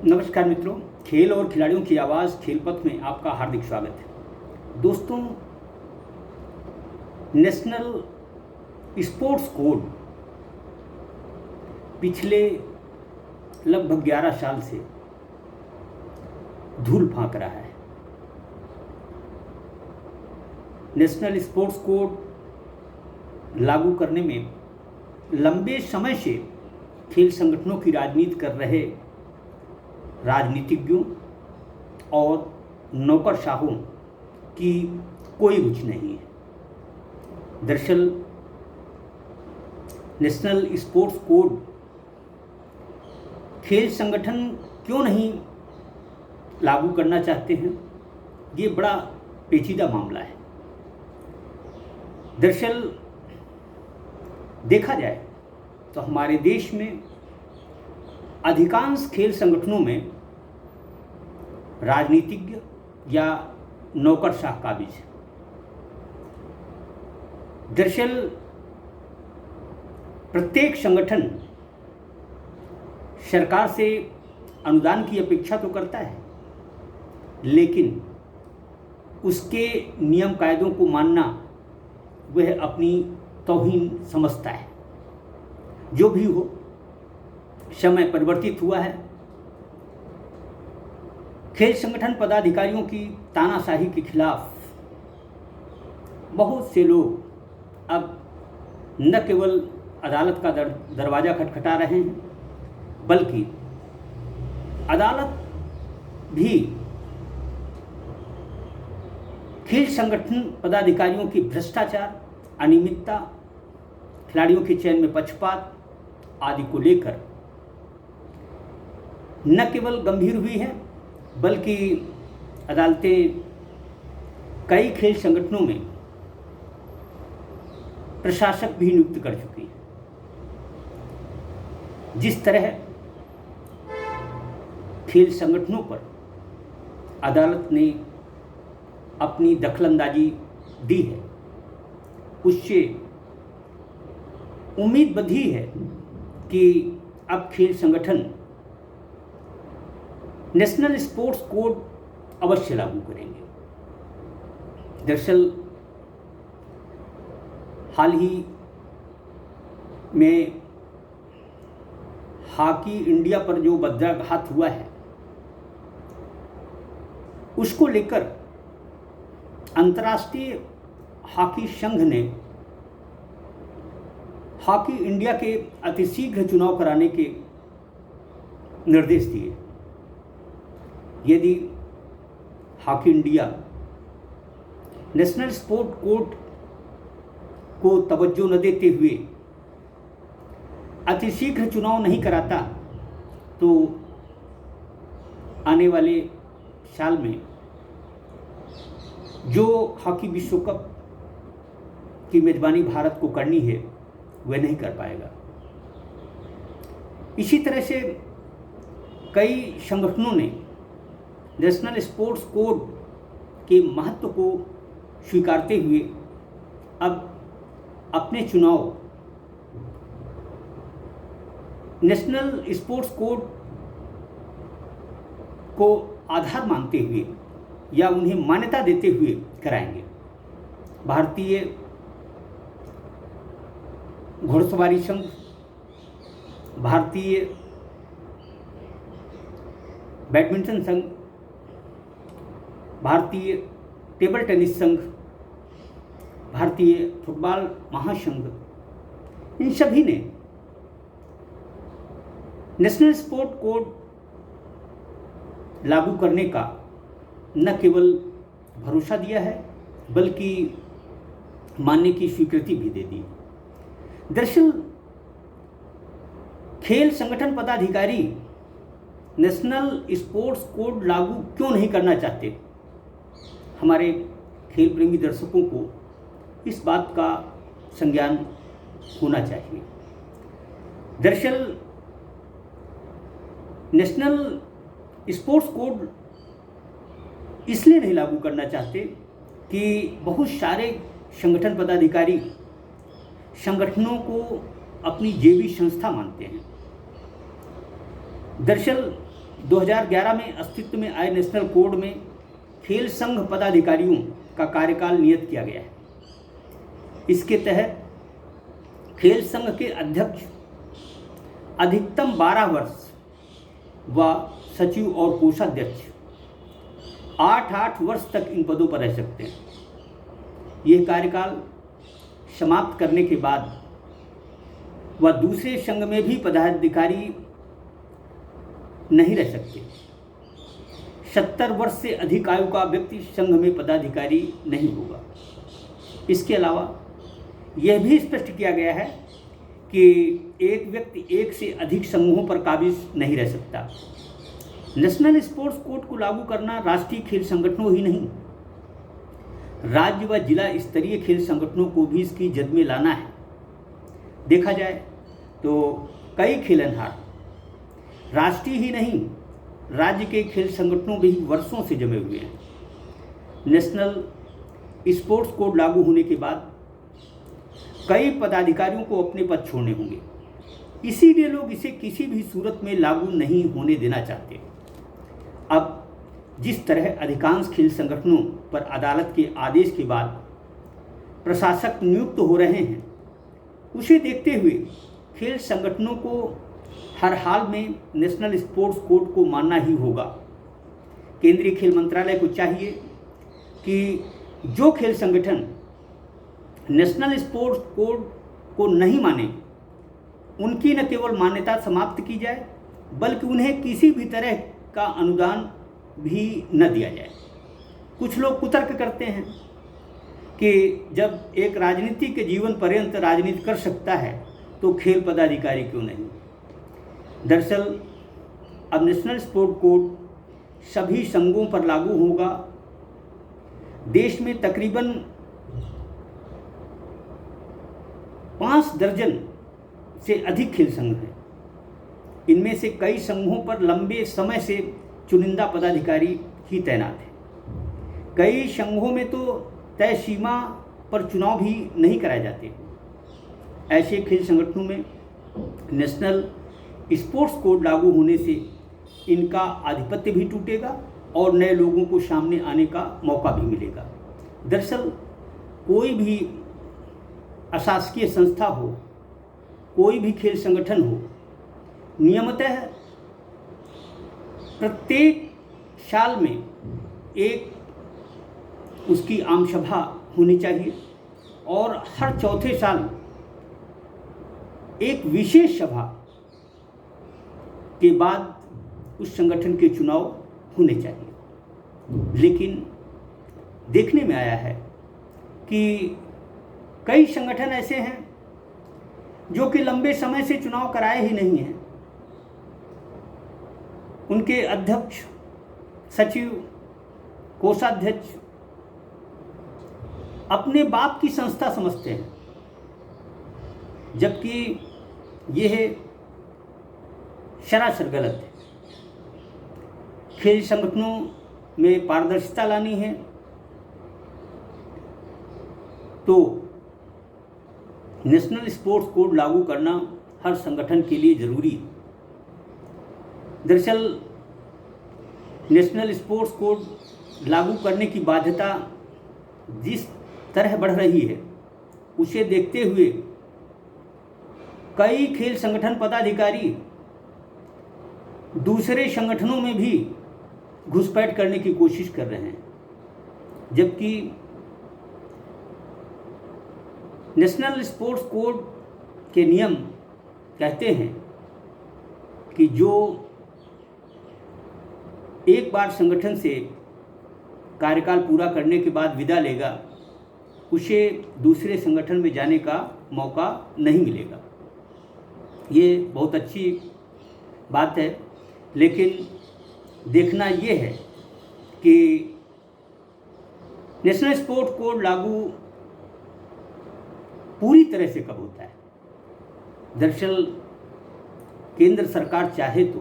नमस्कार मित्रों, खेल और खिलाड़ियों की आवाज़ खेल पथ में आपका हार्दिक स्वागत है। दोस्तों, नेशनल स्पोर्ट्स कोड पिछले लगभग 11 साल से धूल फांक रहा है। नेशनल स्पोर्ट्स कोड लागू करने में लंबे समय से खेल संगठनों की राजनीति कर रहे राजनीतिज्ञों और नौकरशाहों की कोई रुचि नहीं है। दरअसल नेशनल स्पोर्ट्स कोड खेल संगठन क्यों नहीं लागू करना चाहते हैं, ये बड़ा पेचीदा मामला है। दरअसल देखा जाए तो हमारे देश में अधिकांश खेल संगठनों में राजनीतिज्ञ या नौकरशाह काबिज है। दरअसल प्रत्येक संगठन सरकार से अनुदान की अपेक्षा तो करता है, लेकिन उसके नियम कायदों को मानना वह अपनी तौहीन समझता है। जो भी हो, समय परिवर्तित हुआ है। खेल संगठन पदाधिकारियों की तानाशाही के खिलाफ बहुत से लोग अब न केवल अदालत का दरवाज़ा खटखटा रहे हैं, बल्कि अदालत भी खेल संगठन पदाधिकारियों की भ्रष्टाचार, अनियमितता, खिलाड़ियों के चयन में पक्षपात आदि को लेकर न केवल गंभीर हुई है, बल्कि अदालतें कई खेल संगठनों में प्रशासक भी नियुक्त कर चुकी हैं। जिस तरह खेल संगठनों पर अदालत ने अपनी दखलंदाजी दी है, उससे उम्मीद बंधी है कि अब खेल संगठन नेशनल स्पोर्ट्स कोड अवश्य लागू करेंगे। दरअसल हाल ही में हॉकी इंडिया पर जो वज्राघात हुआ है, उसको लेकर अंतर्राष्ट्रीय हॉकी संघ ने हॉकी इंडिया के अतिशीघ्र चुनाव कराने के निर्देश दिए। यदि hockey India national sport code को तवज्जो न देते हुए अतिशीघ्र चुनाव नहीं कराता, तो आने वाले साल में जो हॉकी विश्व कप की मेजबानी भारत को करनी है, वह नहीं कर पाएगा। इसी तरह से कई संगठनों ने नेशनल स्पोर्ट्स कोड के महत्व को स्वीकारते हुए अब अपने चुनाव नेशनल स्पोर्ट्स कोड को आधार मानते हुए या उन्हें मान्यता देते हुए कराएंगे। भारतीय घुड़सवारी संघ, भारतीय बैडमिंटन संघ, भारतीय टेबल टेनिस संघ, भारतीय फुटबॉल महासंघ, इन सभी ने नेशनल स्पोर्ट कोड लागू करने का न केवल भरोसा दिया है, बल्कि मानने की स्वीकृति भी दे दी। दरअसल खेल संगठन पदाधिकारी नेशनल स्पोर्ट्स कोड लागू क्यों नहीं करना चाहते, हमारे खेल प्रेमी दर्शकों को इस बात का संज्ञान होना चाहिए। दरअसल नेशनल स्पोर्ट्स कोड इसलिए नहीं लागू करना चाहते कि बहुत सारे संगठन पदाधिकारी संगठनों को अपनी जेबी संस्था मानते हैं। दरअसल 2011 में अस्तित्व में आए नेशनल कोड में खेल संघ पदाधिकारियों का कार्यकाल नियत किया गया है। इसके तहत खेल संघ के अध्यक्ष अधिकतम 12 वर्ष व सचिव और कोषाध्यक्ष 8-8 वर्ष तक इन पदों पर रह सकते हैं। यह कार्यकाल समाप्त करने के बाद वह दूसरे संघ में भी पदाधिकारी नहीं रह सकते। 70 वर्ष से अधिक आयु का व्यक्ति संघ में पदाधिकारी नहीं होगा। इसके अलावा यह भी स्पष्ट किया गया है कि एक व्यक्ति एक से अधिक संघों पर काबिज नहीं रह सकता। नेशनल स्पोर्ट्स कोड को लागू करना राष्ट्रीय खेल संगठनों ही नहीं, राज्य व जिला स्तरीय खेल संगठनों को भी इसकी जद में लाना है। देखा जाए तो कई खेलनहार राष्ट्रीय ही नहीं, राज्य के खेल संगठनों में ही वर्षों से जमे हुए हैं। नेशनल स्पोर्ट्स कोड लागू होने के बाद कई पदाधिकारियों को अपने पद छोड़ने होंगे, इसीलिए लोग इसे किसी भी सूरत में लागू नहीं होने देना चाहते। अब जिस तरह अधिकांश खेल संगठनों पर अदालत के आदेश के बाद प्रशासक नियुक्त हो रहे हैं, उसे देखते हुए खेल संगठनों को हर हाल में नेशनल स्पोर्ट्स कोड को मानना ही होगा। केंद्रीय खेल मंत्रालय को चाहिए कि जो खेल संगठन नेशनल स्पोर्ट्स कोड को नहीं माने, उनकी न केवल मान्यता समाप्त की जाए, बल्कि उन्हें किसी भी तरह का अनुदान भी न दिया जाए। कुछ लोग कुतर्क करते हैं कि जब एक राजनीति के जीवन पर्यंत राजनीति कर सकता है तो खेल पदाधिकारी क्यों नहीं। दरअसल अब नेशनल स्पोर्ट कोड सभी संघों पर लागू होगा। देश में तकरीबन 5 दर्जन से अधिक खेल संघ हैं। इनमें से कई संघों पर लंबे समय से चुनिंदा पदाधिकारी ही तैनात हैं। कई संघों में तो तय सीमा पर चुनाव भी नहीं कराए जाते। ऐसे खेल संगठनों में नेशनल स्पोर्ट्स कोड लागू होने से इनका आधिपत्य भी टूटेगा और नए लोगों को सामने आने का मौका भी मिलेगा। दरअसल कोई भी अशासकीय संस्था हो, कोई भी खेल संगठन हो, नियमतः प्रत्येक साल में एक उसकी आम सभा होनी चाहिए और हर चौथे साल एक विशेष सभा के बाद उस संगठन के चुनाव होने चाहिए। लेकिन देखने में आया है कि कई संगठन ऐसे हैं जो कि लंबे समय से चुनाव कराए ही नहीं हैं। उनके अध्यक्ष, सचिव, कोषाध्यक्ष अपने बाप की संस्था समझते हैं, जबकि यह सरासर गलत है। खेल संगठनों में पारदर्शिता लानी है तो नेशनल स्पोर्ट्स कोड लागू करना हर संगठन के लिए जरूरी है। दरअसल नेशनल स्पोर्ट्स कोड लागू करने की बाध्यता जिस तरह बढ़ रही है, उसे देखते हुए कई खेल संगठन पदाधिकारी दूसरे संगठनों में भी घुसपैठ करने की कोशिश कर रहे हैं, जबकि नेशनल स्पोर्ट्स कोड के नियम कहते हैं कि जो एक बार संगठन से कार्यकाल पूरा करने के बाद विदा लेगा, उसे दूसरे संगठन में जाने का मौका नहीं मिलेगा। ये बहुत अच्छी बात है, लेकिन देखना ये है कि नेशनल स्पोर्ट्स कोड लागू पूरी तरह से कब होता है। दरअसल केंद्र सरकार चाहे तो,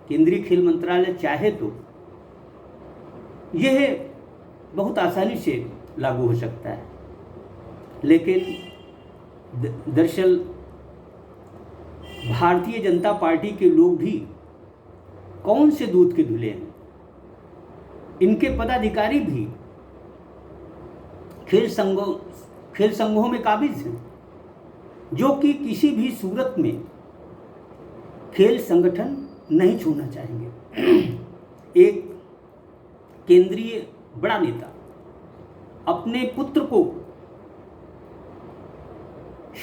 केंद्रीय खेल मंत्रालय चाहे तो यह बहुत आसानी से लागू हो सकता है, लेकिन दरअसल भारतीय जनता पार्टी के लोग भी कौन से दूध के धुले हैं। इनके पदाधिकारी भी खेल संघों में काबिज हैं, जो कि किसी भी सूरत में खेल संगठन नहीं छोड़ना चाहेंगे। एक केंद्रीय बड़ा नेता अपने पुत्र को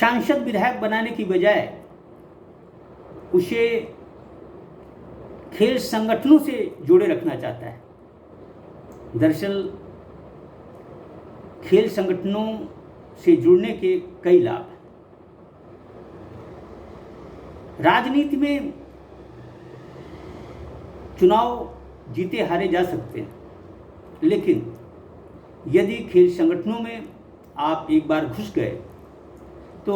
सांसद विधायक बनाने की बजाय उसे खेल संगठनों से जोड़े रखना चाहता है। दरअसल खेल संगठनों से जुड़ने के कई लाभ हैं। राजनीति में चुनाव जीते हारे जा सकते हैं, लेकिन यदि खेल संगठनों में आप एक बार घुस गए तो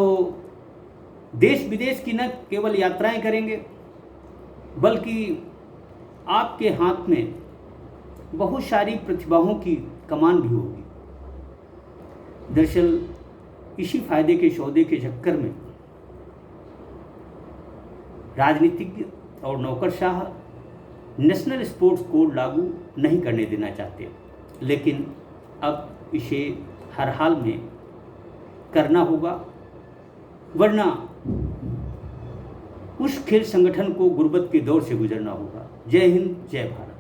देश विदेश की न केवल यात्राएं करेंगे, बल्कि आपके हाथ में बहुत सारी प्रतिभाओं की कमान भी होगी। दरअसल इसी फायदे के सौदे के चक्कर में राजनीतिज्ञ और नौकरशाह नेशनल स्पोर्ट्स कोड लागू नहीं करने देना चाहते, लेकिन अब इसे हर हाल में करना होगा, वरना उस खेल संगठन को गुर्बत के दौर से गुजरना होगा। जय हिंद, जय भारत।